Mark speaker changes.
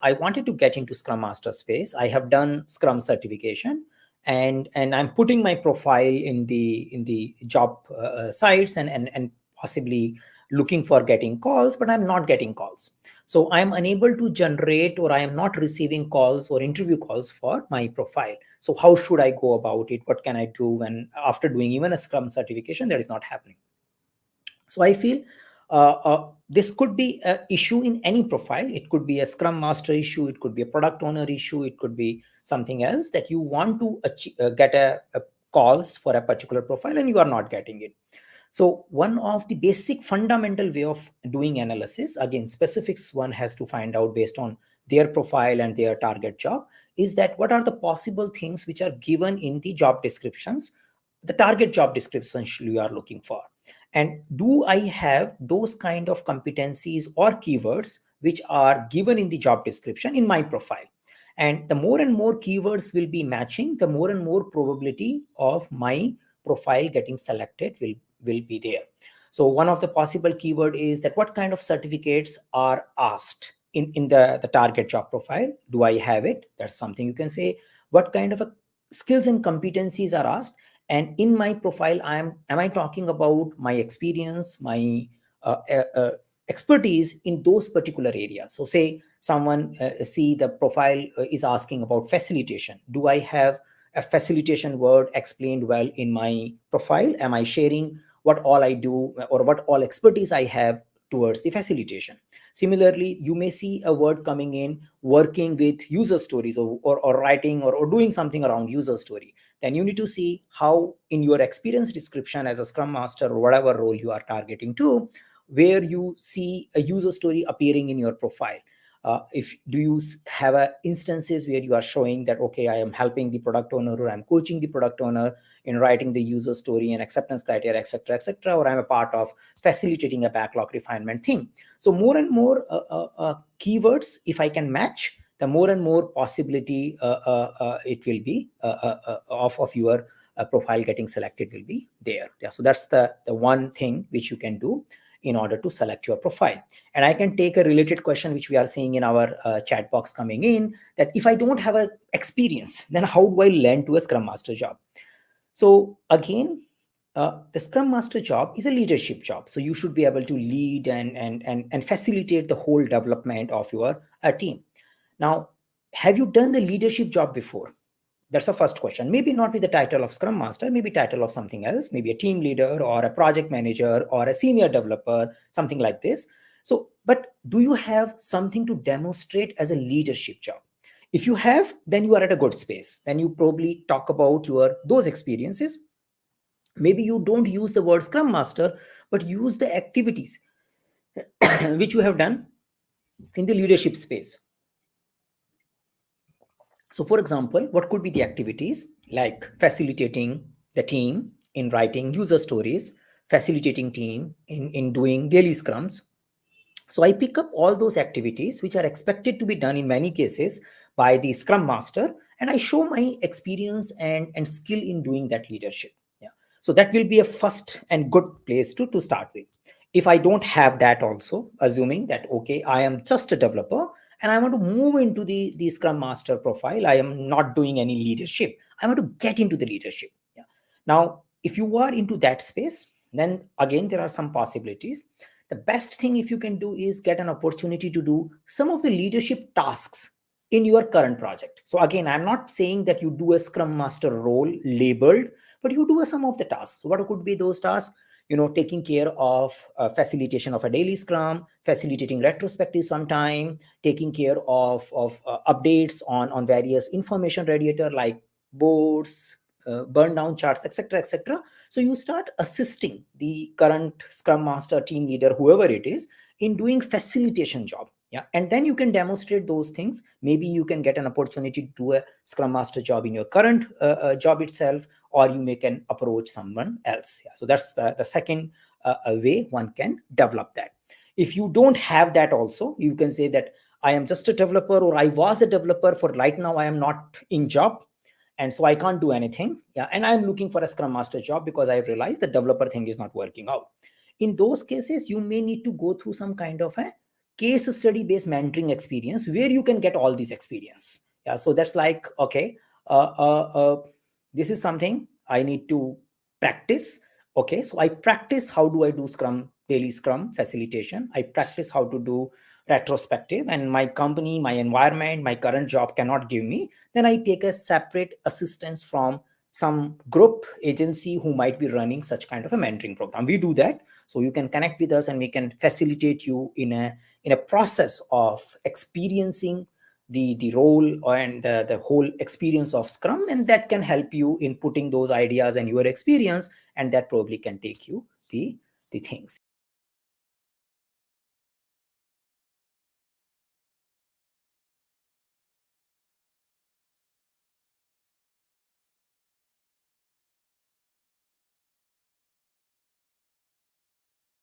Speaker 1: I wanted to get into Scrum Master space. I have done Scrum certification, and I'm putting my profile in the job sites, and possibly looking for getting calls, but I'm not getting calls. So I'm unable to generate, or I am not receiving calls or interview calls for my profile. So how should I go about it? What can I do when after doing even a Scrum certification that is not happening? So I feel this could be an issue in any profile. It could be a Scrum Master issue. It could be a product owner issue. It could be something else that you want to get a calls for a particular profile and you are not getting it. So one of the basic fundamental way of doing analysis, again, specifics one has to find out based on their profile and their target job, is that what are the possible things which are given in the job descriptions, the target job descriptions you are looking for. And do I have those kind of competencies or keywords which are given in the job description in my profile? And the more and more keywords will be matching, the more and more probability of my profile getting selected will be there. So one of the possible keyword is that what kind of certificates are asked in the target job profile. Do I have it? That's something you can say. What kind of skills and competencies are asked? And in my profile, am I talking about my experience, my expertise in those particular areas? So say someone see the profile is asking about facilitation. Do I have a facilitation word explained well in my profile? Am I sharing what all I do or what all expertise I have towards the facilitation? Similarly, you may see a word coming in working with user stories, or writing or doing something around user story. Then you need to see how in your experience description as a Scrum Master or whatever role you are targeting to, where you see a user story appearing in your profile. If do you have instances where you are showing that, okay, I am helping the product owner, or I'm coaching the product owner in writing the user story and acceptance criteria, etc., or I'm a part of facilitating a backlog refinement thing. So more and more keywords, if I can match, the more and more possibility it will be of your profile getting selected will be there. Yeah, so that's the one thing which you can do in order to select your profile. And I can take a related question which we are seeing in our chat box coming in, that if I don't have a experience, then how do I land to a Scrum Master job? So again, the Scrum Master job is a leadership job. So you should be able to lead and facilitate the whole development of your team. Now, have you done the leadership job before? That's the first question. Maybe not with the title of Scrum Master, maybe title of something else, maybe a team leader or a project manager or a senior developer, something like this. So, but do you have something to demonstrate as a leadership job? If you have, then you are at a good space. Then you probably talk about those experiences. Maybe you don't use the word Scrum Master, but use the activities which you have done in the leadership space. So for example, what could be the activities? Like facilitating the team in writing user stories, facilitating team in doing daily scrums. So I pick up all those activities which are expected to be done in many cases by the Scrum Master, and I show my experience and skill in doing that leadership. Yeah. So that will be a first and good place to start with. If I don't have that also, assuming that, okay, I am just a developer and I want to move into the Scrum Master profile, I am not doing any leadership. I want to get into the leadership. Yeah. Now, if you are into that space, then again, there are some possibilities. The best thing if you can do is get an opportunity to do some of the leadership tasks in your current project. So again, I'm not saying that you do a Scrum Master role labeled, but you do some of the tasks. So what could be those tasks? Taking care of facilitation of a daily scrum, facilitating retrospective sometime, taking care of updates on various information radiator like boards, burn down charts, etc. So you start assisting the current Scrum Master, team leader, whoever it is, in doing facilitation job. Yeah, and then you can demonstrate those things. Maybe you can get an opportunity to do a Scrum Master job in your current job itself, or you may can approach someone else. Yeah, so that's the second way one can develop that. If you don't have that also, you can say that I am just a developer, or I was a developer for right now, I am not in job, and so I can't do anything. Yeah, and I'm looking for a Scrum Master job because I realized the developer thing is not working out. In those cases, you may need to go through some kind of a case study based mentoring experience where you can get all this experience. Yeah, so that's like, okay, uh, uh, uh, this is something I need to practice. Okay, so I practice how do I do scrum, daily scrum facilitation. I practice how to do retrospective, and my company, my environment, my current job cannot give me, then I take a separate assistance from some group agency who might be running such kind of a mentoring program. We do that. So you can connect with us and we can facilitate you in a process of experiencing the role and the whole experience of scrum, and that can help you in putting those ideas and your experience, and that probably can take you the things.